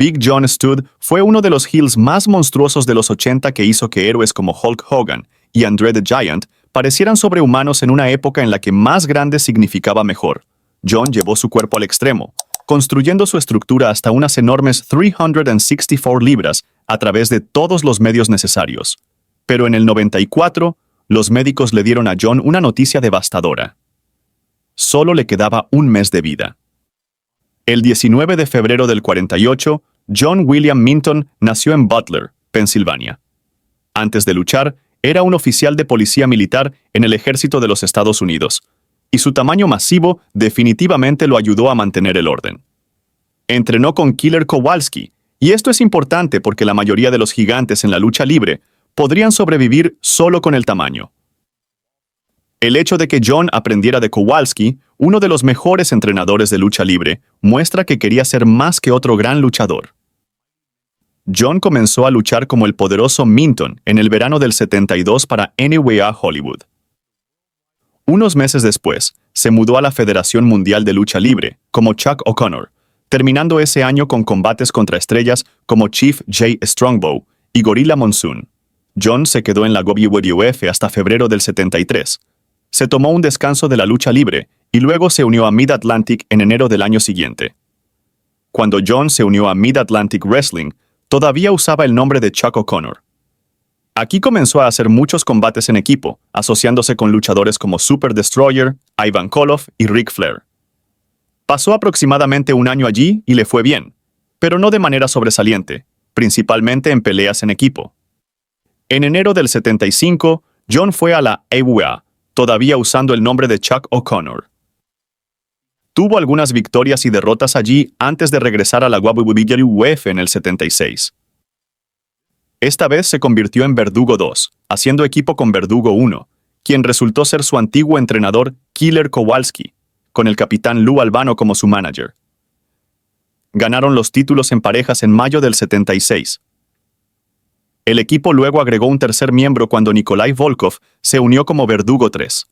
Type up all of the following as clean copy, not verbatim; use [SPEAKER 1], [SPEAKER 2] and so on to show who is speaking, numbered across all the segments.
[SPEAKER 1] Big John Studd fue uno de los heels más monstruosos de los 80 que hizo que héroes como Hulk Hogan y Andre the Giant parecieran sobrehumanos en una época en la que más grande significaba mejor. John llevó su cuerpo al extremo, construyendo su estructura hasta unas enormes 364 libras a través de todos los medios necesarios. Pero en el 94, los médicos le dieron a John una noticia devastadora. Solo le quedaba un mes de vida. El 19 de febrero del 48, John William Minton nació en Butler, Pensilvania. Antes de luchar, era un oficial de policía militar en el ejército de los Estados Unidos, y su tamaño masivo definitivamente lo ayudó a mantener el orden. Entrenó con Killer Kowalski, y esto es importante porque la mayoría de los gigantes en la lucha libre podrían sobrevivir solo con el tamaño. El hecho de que John aprendiera de Kowalski, uno de los mejores entrenadores de lucha libre, muestra que quería ser más que otro gran luchador. John comenzó a luchar como el poderoso Minton en el verano del 72 para NWA Hollywood. Unos meses después, se mudó a la Federación Mundial de Lucha Libre, como Chuck O'Connor, terminando ese año con combates contra estrellas como Chief Jay Strongbow y Gorilla Monsoon. John se quedó en la WWF hasta febrero del 73. Se tomó un descanso de la lucha libre y luego se unió a Mid-Atlantic en enero del año siguiente. Cuando John se unió a Mid-Atlantic Wrestling, todavía usaba el nombre de Chuck O'Connor. Aquí comenzó a hacer muchos combates en equipo, asociándose con luchadores como Super Destroyer, Ivan Koloff y Ric Flair. Pasó aproximadamente un año allí y le fue bien, pero no de manera sobresaliente, principalmente en peleas en equipo. En enero del 75, John fue a la AWA, todavía usando el nombre de Chuck O'Connor. Tuvo algunas victorias y derrotas allí antes de regresar a la WWF en el 76. Esta vez se convirtió en Verdugo 2, haciendo equipo con Verdugo 1, quien resultó ser su antiguo entrenador Killer Kowalski, con el capitán Lou Albano como su manager. Ganaron los títulos en parejas en mayo del 76. El equipo luego agregó un tercer miembro cuando Nikolai Volkov se unió como Verdugo 3.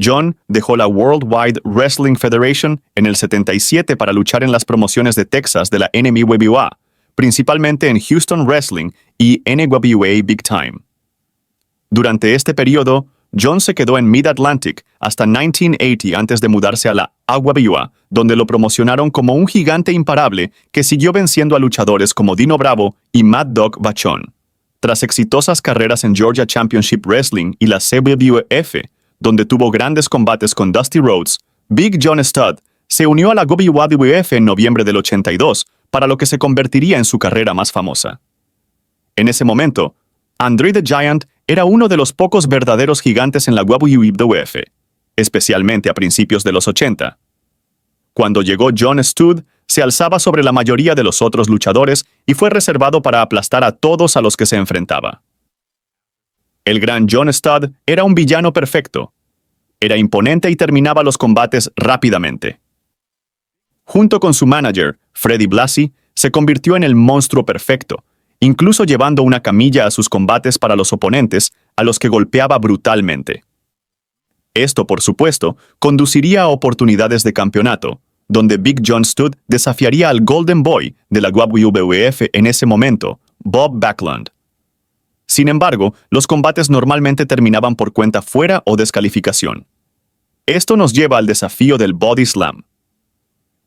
[SPEAKER 1] John dejó la Worldwide Wrestling Federation en el 77 para luchar en las promociones de Texas de la NWA, principalmente en Houston Wrestling y NWA Big Time. Durante este periodo, John se quedó en Mid-Atlantic hasta 1980 antes de mudarse a la AWA, donde lo promocionaron como un gigante imparable que siguió venciendo a luchadores como Dino Bravo y Mad Dog Vachon. Tras exitosas carreras en Georgia Championship Wrestling y la CWF, donde tuvo grandes combates con Dusty Rhodes, Big John Studd se unió a la WWF en noviembre del 82, para lo que se convertiría en su carrera más famosa. En ese momento, Andre the Giant era uno de los pocos verdaderos gigantes en la WWF, especialmente a principios de los 80. Cuando llegó John Studd, se alzaba sobre la mayoría de los otros luchadores y fue reservado para aplastar a todos a los que se enfrentaba. El gran John Studd era un villano perfecto. Era imponente y terminaba los combates rápidamente. Junto con su manager, Freddie Blassie, se convirtió en el monstruo perfecto, incluso llevando una camilla a sus combates para los oponentes, a los que golpeaba brutalmente. Esto, por supuesto, conduciría a oportunidades de campeonato, donde Big John Studd desafiaría al Golden Boy de la WWF en ese momento, Bob Backlund. Sin embargo, los combates normalmente terminaban por cuenta fuera o descalificación. Esto nos lleva al desafío del Body Slam.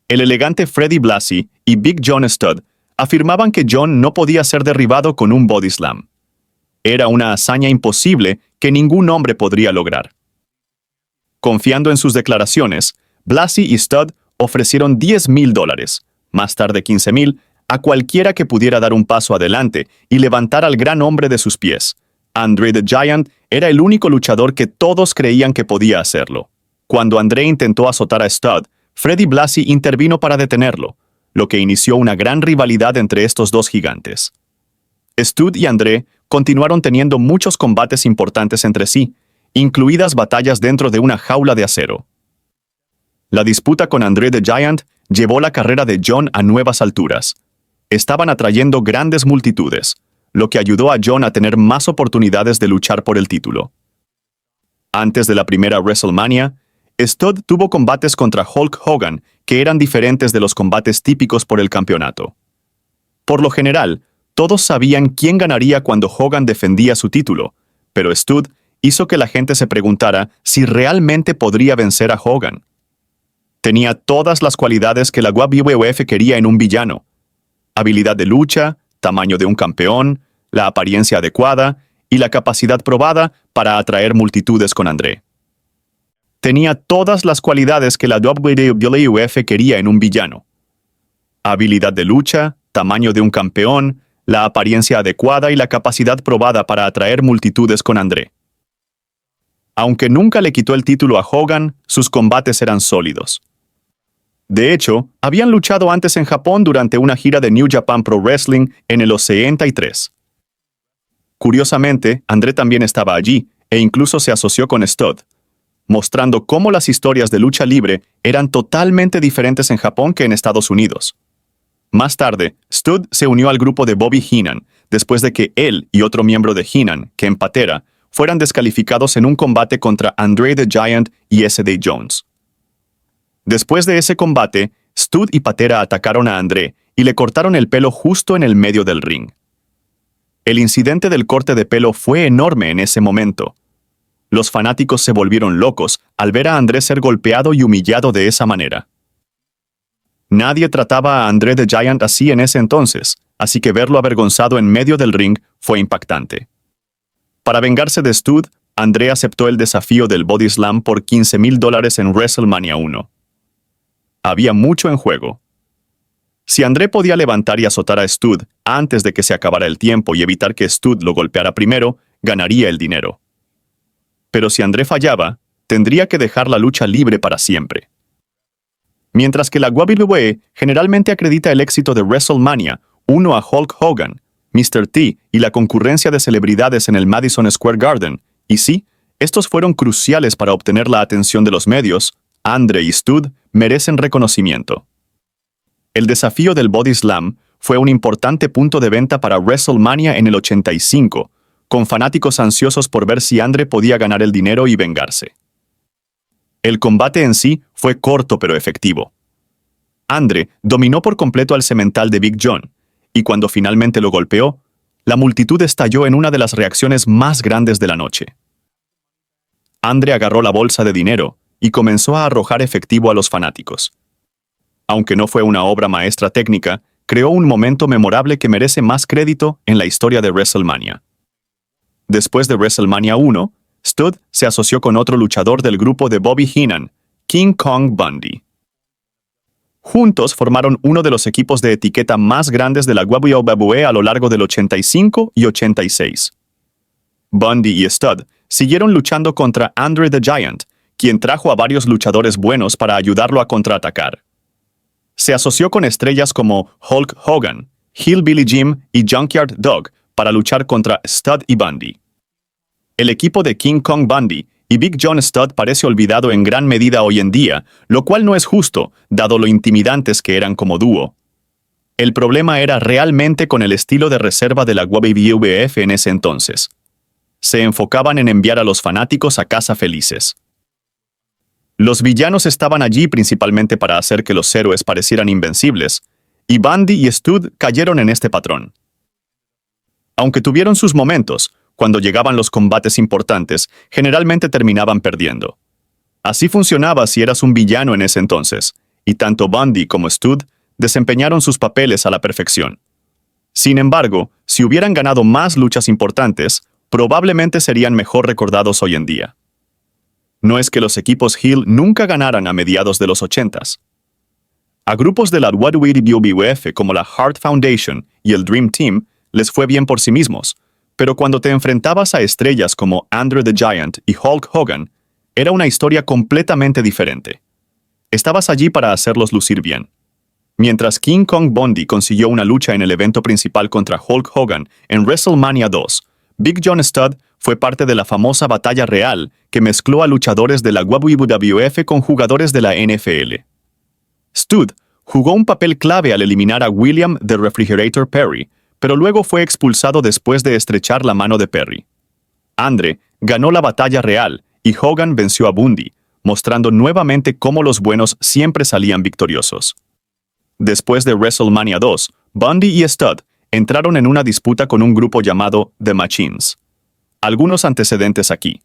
[SPEAKER 1] El elegante Freddie Blassie y Big John Studd afirmaban que John no podía ser derribado con un Body Slam. Era una hazaña imposible que ningún hombre podría lograr. Confiando en sus declaraciones, Blassie y Studd ofrecieron $10,000, más tarde $15,000, a cualquiera que pudiera dar un paso adelante y levantar al gran hombre de sus pies. Andre the Giant era el único luchador que todos creían que podía hacerlo. Cuando Andre intentó azotar a Studd, Freddie Blassie intervino para detenerlo, lo que inició una gran rivalidad entre estos dos gigantes. Studd y Andre continuaron teniendo muchos combates importantes entre sí, incluidas batallas dentro de una jaula de acero. La disputa con Andre the Giant llevó la carrera de John a nuevas alturas. Estaban atrayendo grandes multitudes, lo que ayudó a John a tener más oportunidades de luchar por el título. Antes de la primera WrestleMania, Stud tuvo combates contra Hulk Hogan que eran diferentes de los combates típicos por el campeonato. Por lo general, todos sabían quién ganaría cuando Hogan defendía su título, pero Stud hizo que la gente se preguntara si realmente podría vencer a Hogan. Tenía todas las cualidades que la WWF quería en un villano: habilidad de lucha, tamaño de un campeón, la apariencia adecuada y la capacidad probada para atraer multitudes con André. Tenía todas las cualidades que la WWF quería en un villano: habilidad de lucha, tamaño de un campeón, la apariencia adecuada y la capacidad probada para atraer multitudes con André. Aunque nunca le quitó el título a Hogan, sus combates eran sólidos. De hecho, habían luchado antes en Japón durante una gira de New Japan Pro Wrestling en el 83. Curiosamente, André también estaba allí e incluso se asoció con Stud, mostrando cómo las historias de lucha libre eran totalmente diferentes en Japón que en Estados Unidos. Más tarde, Stud se unió al grupo de Bobby Heenan, después de que él y otro miembro de Heenan, Ken Patera, fueran descalificados en un combate contra Andre the Giant y S.D. Jones. Después de ese combate, Stud y Patera atacaron a André y le cortaron el pelo justo en el medio del ring. El incidente del corte de pelo fue enorme en ese momento. Los fanáticos se volvieron locos al ver a André ser golpeado y humillado de esa manera. Nadie trataba a Andre the Giant así en ese entonces, así que verlo avergonzado en medio del ring fue impactante. Para vengarse de Stud, André aceptó el desafío del Body Slam por $15,000 en WrestleMania 1. Había mucho en juego. Si André podía levantar y azotar a Stud antes de que se acabara el tiempo y evitar que Stud lo golpeara primero, ganaría el dinero. Pero si André fallaba, tendría que dejar la lucha libre para siempre. Mientras que la WWE generalmente acredita el éxito de WrestleMania 1 a Hulk Hogan, Mr. T y la concurrencia de celebridades en el Madison Square Garden, y sí, estos fueron cruciales para obtener la atención de los medios, André y Stud merecen reconocimiento. El desafío del Body Slam fue un importante punto de venta para WrestleMania en el 85, con fanáticos ansiosos por ver si André podía ganar el dinero y vengarse. El combate en sí fue corto pero efectivo. André dominó por completo al semental de Big John, y cuando finalmente lo golpeó, la multitud estalló en una de las reacciones más grandes de la noche. André agarró la bolsa de dinero y comenzó a arrojar efectivo a los fanáticos. Aunque no fue una obra maestra técnica, creó un momento memorable que merece más crédito en la historia de WrestleMania. Después de WrestleMania 1, Stud se asoció con otro luchador del grupo de Bobby Heenan, King Kong Bundy. Juntos formaron uno de los equipos de etiqueta más grandes de la WWE a lo largo del 85 y 86. Bundy y Stud siguieron luchando contra Andre the Giant, quien trajo a varios luchadores buenos para ayudarlo a contraatacar. Se asoció con estrellas como Hulk Hogan, Hillbilly Jim y Junkyard Dog para luchar contra Stud y Bundy. El equipo de King Kong Bundy y Big John Studd parece olvidado en gran medida hoy en día, lo cual no es justo, dado lo intimidantes que eran como dúo. El problema era realmente con el estilo de reserva de la WWF en ese entonces. Se enfocaban en enviar a los fanáticos a casa felices. Los villanos estaban allí principalmente para hacer que los héroes parecieran invencibles, y Bundy y Stud cayeron en este patrón. Aunque tuvieron sus momentos, cuando llegaban los combates importantes, generalmente terminaban perdiendo. Así funcionaba si eras un villano en ese entonces, y tanto Bundy como Stud desempeñaron sus papeles a la perfección. Sin embargo, si hubieran ganado más luchas importantes, probablemente serían mejor recordados hoy en día. No es que los equipos heel nunca ganaran a mediados de los 80s. A grupos de la WWF como la Hart Foundation y el Dream Team les fue bien por sí mismos, pero cuando te enfrentabas a estrellas como Andre the Giant y Hulk Hogan, era una historia completamente diferente. Estabas allí para hacerlos lucir bien. Mientras King Kong Bundy consiguió una lucha en el evento principal contra Hulk Hogan en WrestleMania 2, Big John Studd fue parte de la famosa batalla real que mezcló a luchadores de la WWF con jugadores de la NFL. Stud jugó un papel clave al eliminar a William the Refrigerator Perry, pero luego fue expulsado después de estrechar la mano de Perry. Andre ganó la batalla real y Hogan venció a Bundy, mostrando nuevamente cómo los buenos siempre salían victoriosos. Después de WrestleMania 2, Bundy y Studd entraron en una disputa con un grupo llamado The Machines. Algunos antecedentes aquí.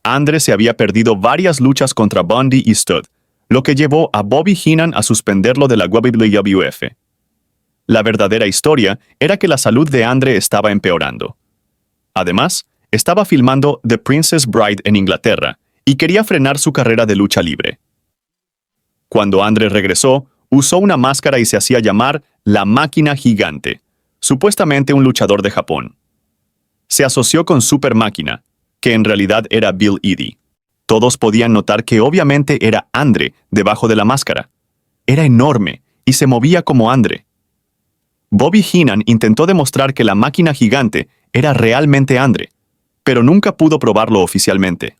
[SPEAKER 1] Andre se había perdido varias luchas contra Bundy y Studd, lo que llevó a Bobby Heenan a suspenderlo de la WWF. La verdadera historia era que la salud de Andre estaba empeorando. Además, estaba filmando The Princess Bride en Inglaterra y quería frenar su carrera de lucha libre. Cuando Andre regresó, usó una máscara y se hacía llamar la Máquina Gigante, supuestamente un luchador de Japón. Se asoció con Super Máquina, que en realidad era Bill Eadie. Todos podían notar que obviamente era Andre debajo de la máscara. Era enorme y se movía como Andre. Bobby Heenan intentó demostrar que la Máquina Gigante era realmente Andre, pero nunca pudo probarlo oficialmente.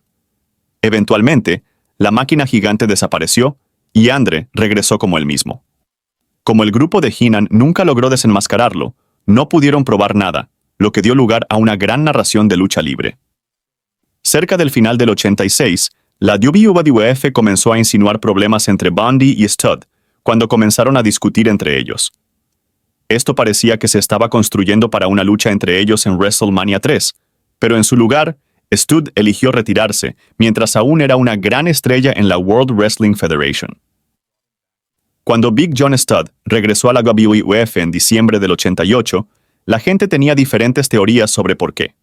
[SPEAKER 1] Eventualmente, la Máquina Gigante desapareció y Andre regresó como el mismo. Como el grupo de Heenan nunca logró desenmascararlo, no pudieron probar nada, lo que dio lugar a una gran narración de lucha libre. Cerca del final del 86, la WWF comenzó a insinuar problemas entre Bundy y Studd, cuando comenzaron a discutir entre ellos. Esto parecía que se estaba construyendo para una lucha entre ellos en WrestleMania 3, pero en su lugar, Studd eligió retirarse, mientras aún era una gran estrella en la World Wrestling Federation. Cuando Big John Studd regresó a la WWF en diciembre del 88, la gente tenía diferentes teorías sobre por qué.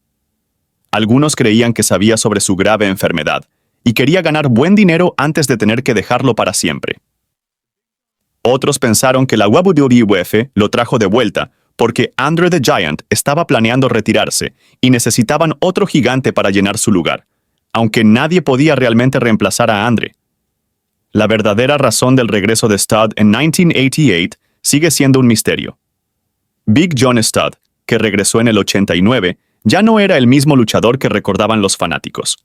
[SPEAKER 1] Algunos creían que sabía sobre su grave enfermedad y quería ganar buen dinero antes de tener que dejarlo para siempre. Otros pensaron que la WWF lo trajo de vuelta porque Andre the Giant estaba planeando retirarse y necesitaban otro gigante para llenar su lugar, aunque nadie podía realmente reemplazar a Andre. La verdadera razón del regreso de Studd en 1988 sigue siendo un misterio. Big John Studd, que regresó en el 89, ya no era el mismo luchador que recordaban los fanáticos.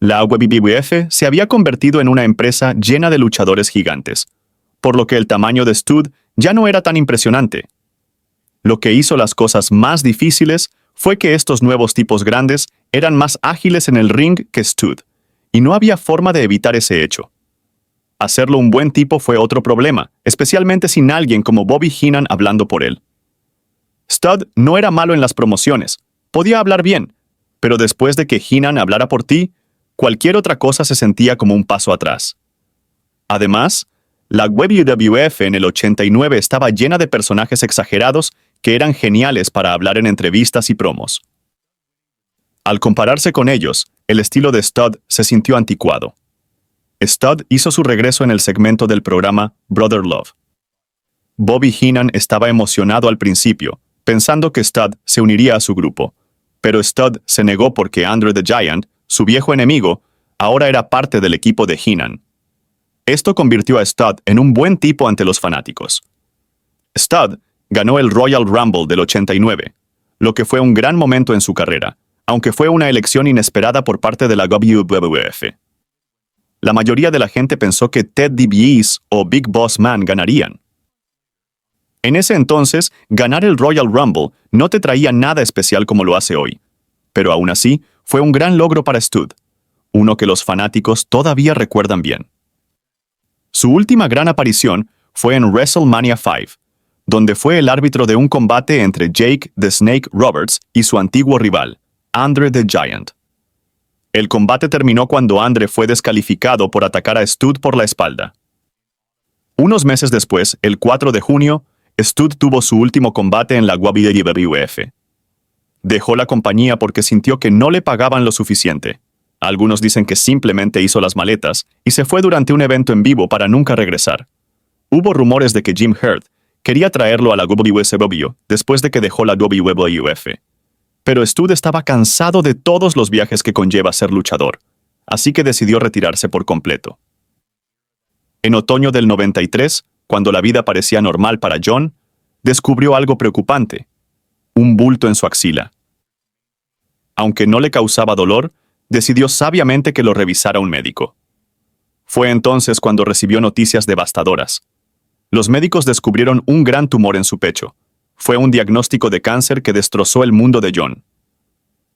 [SPEAKER 1] La WWF se había convertido en una empresa llena de luchadores gigantes, por lo que el tamaño de Studd ya no era tan impresionante. Lo que hizo las cosas más difíciles fue que estos nuevos tipos grandes eran más ágiles en el ring que Studd, y no había forma de evitar ese hecho. Hacerlo un buen tipo fue otro problema, especialmente sin alguien como Bobby Heenan hablando por él. Studd no era malo en las promociones, podía hablar bien, pero después de que Heenan hablara por ti, cualquier otra cosa se sentía como un paso atrás. Además, la WWF en el 89 estaba llena de personajes exagerados que eran geniales para hablar en entrevistas y promos. Al compararse con ellos, el estilo de Studd se sintió anticuado. Studd hizo su regreso en el segmento del programa Brother Love. Bobby Heenan estaba emocionado al principio, pensando que Studd se uniría a su grupo, pero Studd se negó porque Andre the Giant, su viejo enemigo, ahora era parte del equipo de Heenan. Esto convirtió a Studd en un buen tipo ante los fanáticos. Studd ganó el Royal Rumble del 89, lo que fue un gran momento en su carrera, aunque fue una elección inesperada por parte de la WWF. La mayoría de la gente pensó que Ted DiBiase o Big Boss Man ganarían. En ese entonces, ganar el Royal Rumble no te traía nada especial como lo hace hoy, pero aún así fue un gran logro para Studd, uno que los fanáticos todavía recuerdan bien. Su última gran aparición fue en WrestleMania 5, donde fue el árbitro de un combate entre Jake the Snake Roberts y su antiguo rival, Andre the Giant. El combate terminó cuando Andre fue descalificado por atacar a Studd por la espalda. Unos meses después, el 4 de junio, Studd tuvo su último combate en la WWF. Dejó la compañía porque sintió que no le pagaban lo suficiente. Algunos dicen que simplemente hizo las maletas y se fue durante un evento en vivo para nunca regresar. Hubo rumores de que Jim Herd quería traerlo a la WCW después de que dejó la WWF. Pero Studd estaba cansado de todos los viajes que conlleva ser luchador, así que decidió retirarse por completo. En otoño del 93, cuando la vida parecía normal para John, descubrió algo preocupante: un bulto en su axila. Aunque no le causaba dolor, decidió sabiamente que lo revisara un médico. Fue entonces cuando recibió noticias devastadoras. Los médicos descubrieron un gran tumor en su pecho. Fue un diagnóstico de cáncer que destrozó el mundo de John.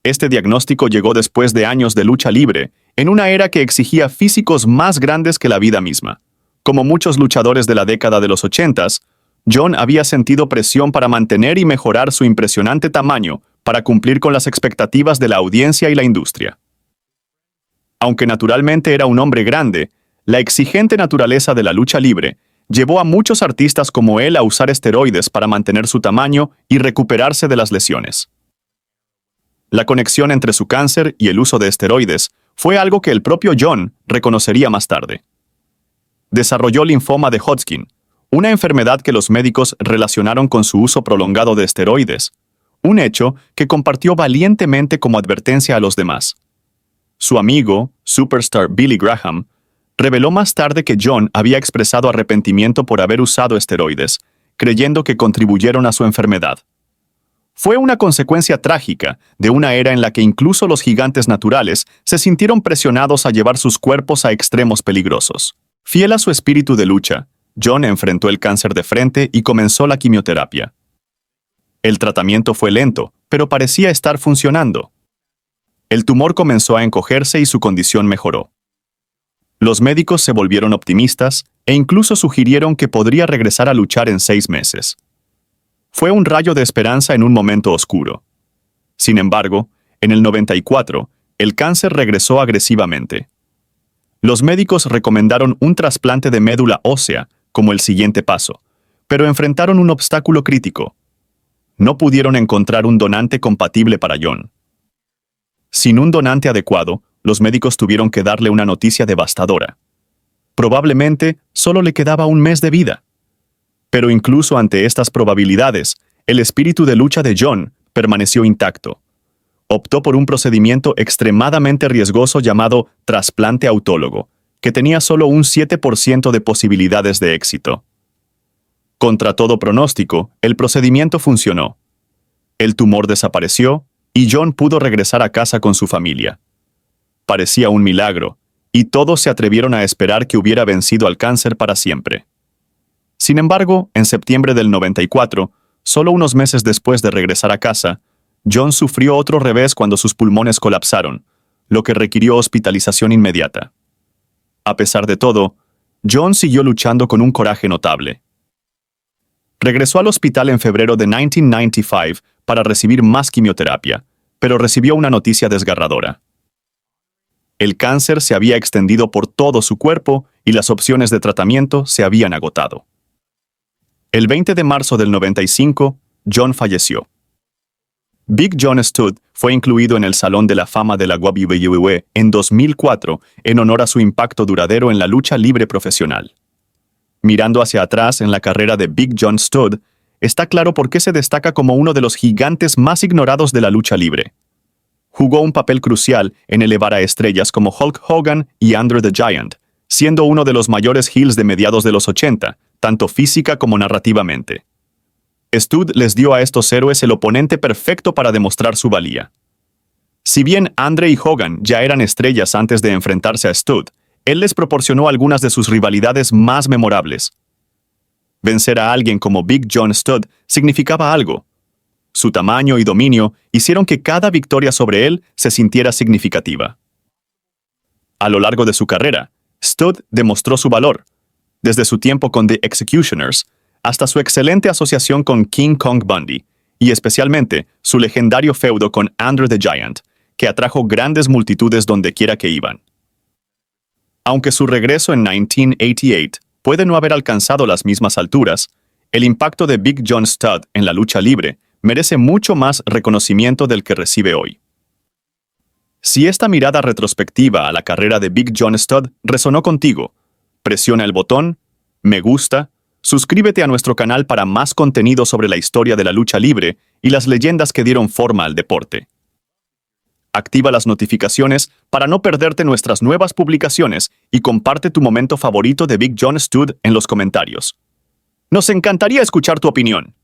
[SPEAKER 1] Este diagnóstico llegó después de años de lucha libre en una era que exigía físicos más grandes que la vida misma. Como muchos luchadores de la década de los 80s, John había sentido presión para mantener y mejorar su impresionante tamaño para cumplir con las expectativas de la audiencia y la industria. Aunque naturalmente era un hombre grande, la exigente naturaleza de la lucha libre llevó a muchos artistas como él a usar esteroides para mantener su tamaño y recuperarse de las lesiones. La conexión entre su cáncer y el uso de esteroides fue algo que el propio John reconocería más tarde. Desarrolló linfoma de Hodgkin, una enfermedad que los médicos relacionaron con su uso prolongado de esteroides, un hecho que compartió valientemente como advertencia a los demás. Su amigo, superstar Billy Graham, reveló más tarde que John había expresado arrepentimiento por haber usado esteroides, creyendo que contribuyeron a su enfermedad. Fue una consecuencia trágica de una era en la que incluso los gigantes naturales se sintieron presionados a llevar sus cuerpos a extremos peligrosos. Fiel a su espíritu de lucha, John enfrentó el cáncer de frente y comenzó la quimioterapia. El tratamiento fue lento, pero parecía estar funcionando. El tumor comenzó a encogerse y su condición mejoró. Los médicos se volvieron optimistas e incluso sugirieron que podría regresar a luchar en 6 meses. Fue un rayo de esperanza en un momento oscuro. Sin embargo, en el 94, el cáncer regresó agresivamente. Los médicos recomendaron un trasplante de médula ósea como el siguiente paso, pero enfrentaron un obstáculo crítico. No pudieron encontrar un donante compatible para John. Sin un donante adecuado, los médicos tuvieron que darle una noticia devastadora. Probablemente solo le quedaba 1 mes de vida. Pero incluso ante estas probabilidades, el espíritu de lucha de John permaneció intacto. Optó por un procedimiento extremadamente riesgoso llamado trasplante autólogo, que tenía solo un 7% de posibilidades de éxito. Contra todo pronóstico, el procedimiento funcionó. El tumor desapareció y John pudo regresar a casa con su familia. Parecía un milagro, y todos se atrevieron a esperar que hubiera vencido al cáncer para siempre. Sin embargo, en septiembre del 94, solo unos meses después de regresar a casa, John sufrió otro revés cuando sus pulmones colapsaron, lo que requirió hospitalización inmediata. A pesar de todo, John siguió luchando con un coraje notable. Regresó al hospital en febrero de 1995 para recibir más quimioterapia, pero recibió una noticia desgarradora. El cáncer se había extendido por todo su cuerpo y las opciones de tratamiento se habían agotado. El 20 de marzo del 95, John falleció. Big John Studd fue incluido en el Salón de la Fama de la WWE en 2004 en honor a su impacto duradero en la lucha libre profesional. Mirando hacia atrás en la carrera de Big John Studd, está claro por qué se destaca como uno de los gigantes más ignorados de la lucha libre. Jugó un papel crucial en elevar a estrellas como Hulk Hogan y Andre the Giant, siendo uno de los mayores heels de mediados de los 80, tanto física como narrativamente. Studd les dio a estos héroes el oponente perfecto para demostrar su valía. Si bien Andre y Hogan ya eran estrellas antes de enfrentarse a Studd, él les proporcionó algunas de sus rivalidades más memorables. Vencer a alguien como Big John Studd significaba algo. Su tamaño y dominio hicieron que cada victoria sobre él se sintiera significativa. A lo largo de su carrera, Studd demostró su valor, desde su tiempo con The Executioners hasta su excelente asociación con King Kong Bundy, y especialmente su legendario feudo con Andre the Giant, que atrajo grandes multitudes donde quiera que iban. Aunque su regreso en 1988 puede no haber alcanzado las mismas alturas, el impacto de Big John Studd en la lucha libre merece mucho más reconocimiento del que recibe hoy. Si esta mirada retrospectiva a la carrera de Big John Studd resonó contigo, presiona el botón, me gusta, suscríbete a nuestro canal para más contenido sobre la historia de la lucha libre y las leyendas que dieron forma al deporte. Activa las notificaciones para no perderte nuestras nuevas publicaciones y comparte tu momento favorito de Big John Studd en los comentarios. Nos encantaría escuchar tu opinión.